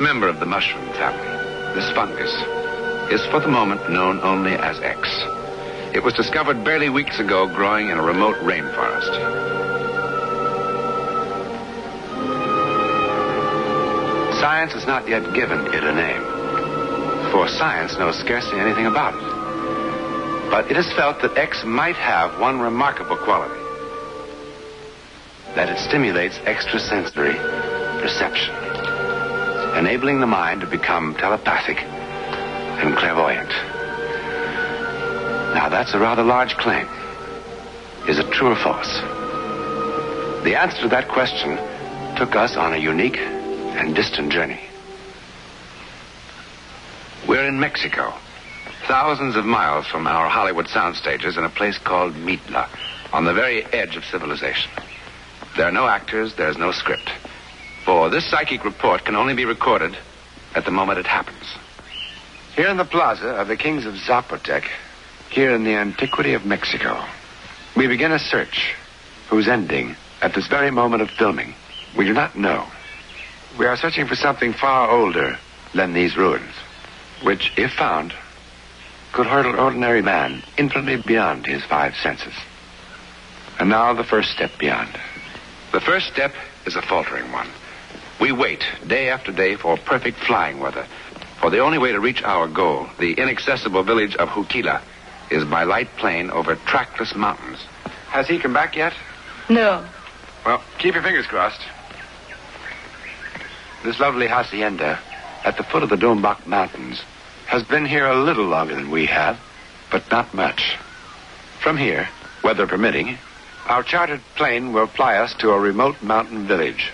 member of the mushroom family, this fungus, is for the moment known only as X. It was discovered barely weeks ago growing in a remote rainforest. Science has not yet given it a name, for science knows scarcely anything about it. But it is felt that X might have one remarkable quality, that it stimulates extrasensory perception, enabling the mind to become telepathic and clairvoyant. Now, that's a rather large claim. Is it true or false? The answer to that question took us on a unique and distant journey. We're in Mexico, thousands of miles from our Hollywood sound stages in a place called Mitla, on the very edge of civilization. There are no actors, there's no script. For this psychic report can only be recorded at the moment it happens. Here in the plaza of the kings of Zapotec, here in the antiquity of Mexico, we begin a search whose ending, at this very moment of filming, we do not know. We are searching for something far older than these ruins, which, if found, could hurtle ordinary man infinitely beyond his five senses. And now the first step beyond. The first step is a faltering one. We wait day after day for perfect flying weather, for the only way to reach our goal, the inaccessible village of Juquila, is by light plane over trackless mountains. Has he come back yet? No. Well, keep your fingers crossed. This lovely hacienda at the foot of the Dombak Mountains has been here a little longer than we have, but not much. From here, weather permitting, our chartered plane will fly us to a remote mountain village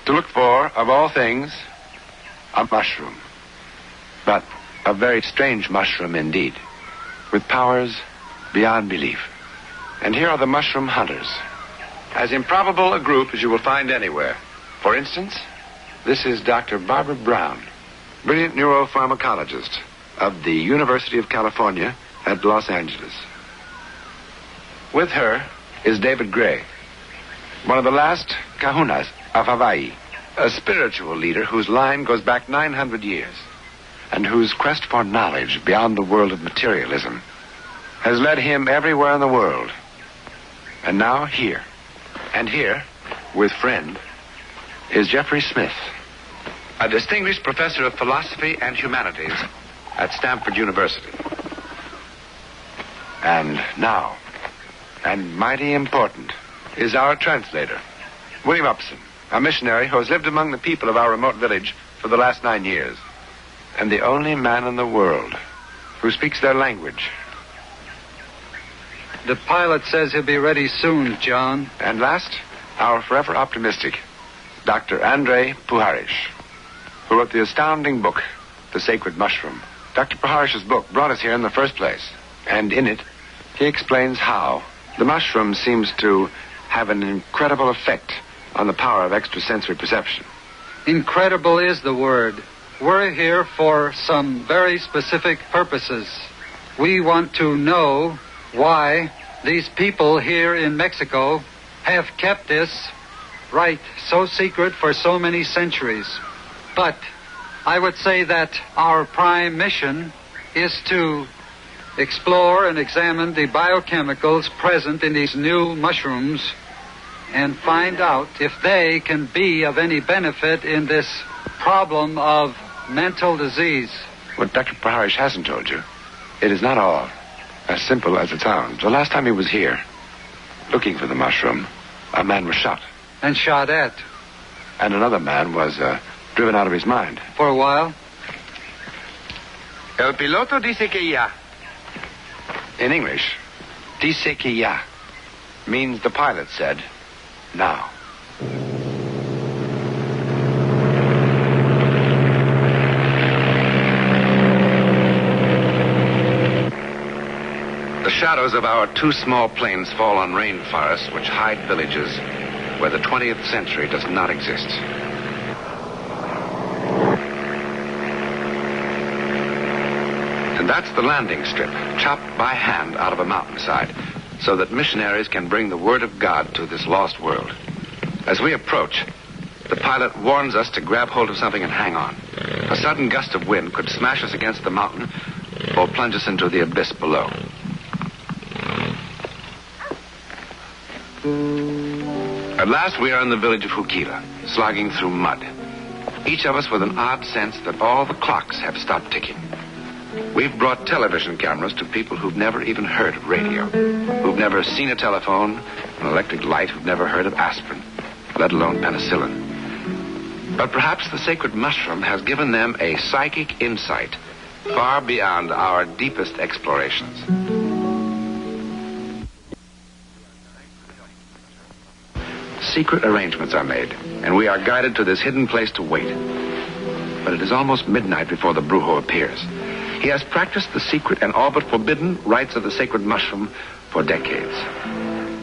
to look for, of all things, a mushroom. But a very strange mushroom indeed, with powers beyond belief. And here are the mushroom hunters, as improbable a group as you will find anywhere. For instance, this is Dr. Barbara Brown, brilliant neuropharmacologist of the University of California at Los Angeles. With her is David Gray, one of the last kahunas of Hawaii, a spiritual leader whose line goes back 900 years, and whose quest for knowledge beyond the world of materialism has led him everywhere in the world. And now here, and here, with friend, is Jeffrey Smith, a distinguished professor of philosophy and humanities at Stanford University. And now, and mighty important, is our translator, William Upson, a missionary who has lived among the people of our remote village for the last 9 years, and the only man in the world who speaks their language. The pilot says he'll be ready soon, John. And last, our forever optimistic, Dr. Andrei Puharish, who wrote the astounding book, The Sacred Mushroom. Dr. Puharish's book brought us here in the first place, and in it, he explains how the mushroom seems to have an incredible effect on the power of extrasensory perception. Incredible is the word. We're here for some very specific purposes. We want to know why these people here in Mexico have kept this rite so secret for so many centuries. But I would say that our prime mission is to explore and examine the biochemicals present in these new mushrooms and find out if they can be of any benefit in this problem of mental disease. What Dr. Puharish hasn't told you, it is not all as simple as it sounds. The last time he was here, looking for the mushroom, a man was shot. And shot at. And another man was driven out of his mind. For a while. El piloto dice que ya. In English, dice que ya means the pilot said, now. The shadows of our two small planes fall on rainforests which hide villages where the 20th century does not exist. And that's the landing strip, chopped by hand out of a mountainside, so that missionaries can bring the word of God to this lost world. As we approach, The pilot warns us to grab hold of something and hang on. A sudden gust of wind could smash us against the mountain or plunge us into the abyss below. At last, we are in the village of Hukila, slogging through mud. Each of us with an odd sense that all the clocks have stopped ticking. We've brought television cameras to people who've never even heard of radio, who've never seen a telephone, an electric light, who've never heard of aspirin, let alone penicillin. But perhaps the sacred mushroom has given them a psychic insight far beyond our deepest explorations. Secret arrangements are made, and we are guided to this hidden place to wait. But it is almost midnight before the Brujo appears. He has practiced the secret and all but forbidden rites of the sacred mushroom for decades.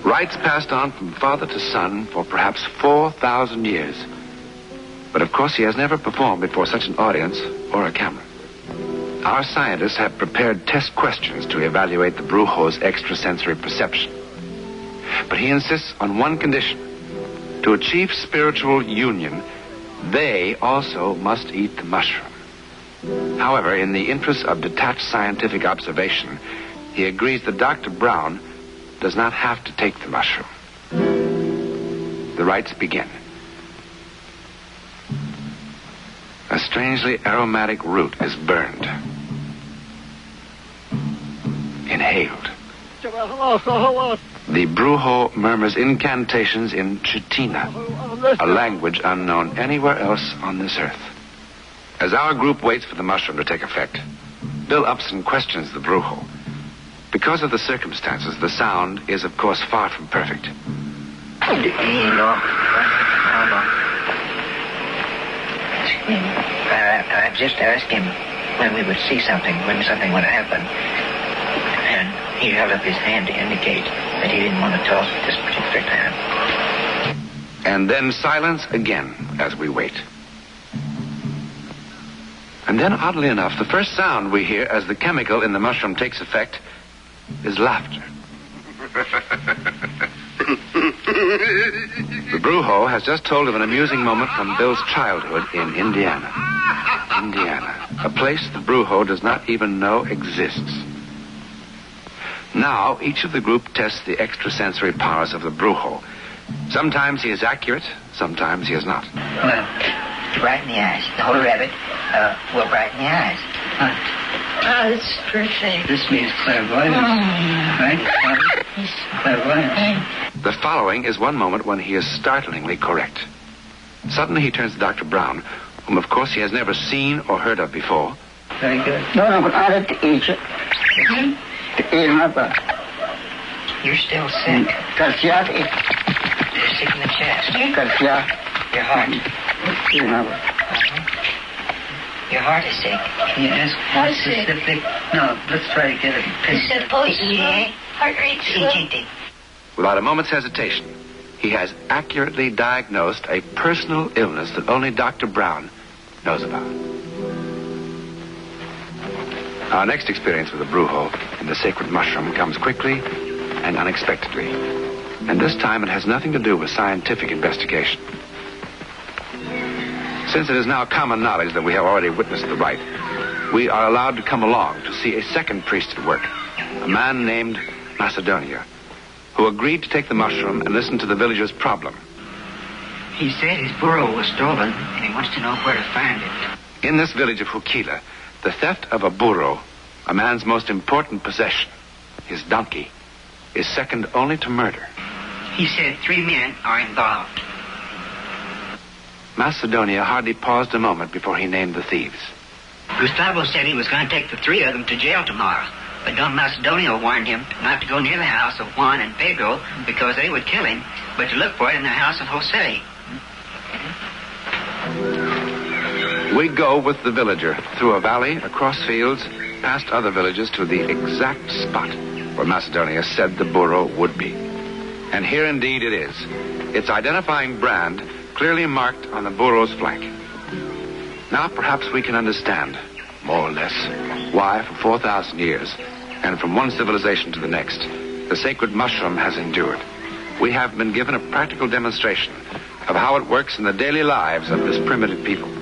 Rites passed on from father to son for perhaps 4,000 years. But of course he has never performed before such an audience or a camera. Our scientists have prepared test questions to evaluate the Brujo's extrasensory perception. But he insists on one condition. To achieve spiritual union, they also must eat the mushroom. However, in the interest of detached scientific observation, he agrees that Dr. Brown does not have to take the mushroom. The rites begin. A strangely aromatic root is burned. Inhaled. The Brujo murmurs incantations in Chitina, a language unknown anywhere else on this earth. As our group waits for the mushroom to take effect, Bill Upson questions the Brujo. Because of the circumstances, the sound is, of course, far from perfect. I just asked him when we would see something, when something would happen. And he held up his hand to indicate that he didn't want to talk at this particular time. And then silence again as we wait. And then, oddly enough, the first sound we hear as the chemical in the mushroom takes effect is laughter. The Brujo has just told of an amusing moment from Bill's childhood in Indiana. Indiana, a place the Brujo does not even know exists. Now, each of the group tests the extrasensory powers of the Brujo. Sometimes he is accurate, sometimes he is not. Well, to brighten the eyes. The whole rabbit will brighten the eyes. It's perfect. This means clairvoyance, right? Clairvoyance. The following is one moment when he is startlingly correct. Suddenly he turns to Dr. Brown, whom of course he has never seen or heard of before. Very good. No, but I had to eat it. To eat my butt. You're still sick. You're You're sick in the chest. Your heart. Your heart is sick. Can you ask more specific? No, let's try to get a picture. Heart rate slow. Without a moment's hesitation, he has accurately diagnosed a personal illness that only Dr. Brown knows about. Our next experience with the Brujo and the sacred mushroom comes quickly and unexpectedly. And this time it has nothing to do with scientific investigation. Since it is now common knowledge that we have already witnessed the rite, we are allowed to come along to see a second priest at work, a man named Macedonia, who agreed to take the mushroom and listen to the villagers' problem. He said his burro was stolen, and he wants to know where to find it. In this village of Hukila, the theft of a burro, a man's most important possession, his donkey, is second only to murder. He said 3 men are involved. Macedonia hardly paused a moment before he named the thieves. Gustavo said he was going to take the 3 of them to jail tomorrow. But Don Macedonio warned him not to go near the house of Juan and Pedro because they would kill him, but to look for it in the house of Jose. We go with the villager through a valley, across fields, past other villages to the exact spot where Macedonia said the burro would be. And here indeed it is. Its identifying brand clearly marked on the burro's flank. Now perhaps we can understand, more or less, why for 4,000 years, and from one civilization to the next, the sacred mushroom has endured. We have been given a practical demonstration of how it works in the daily lives of this primitive people.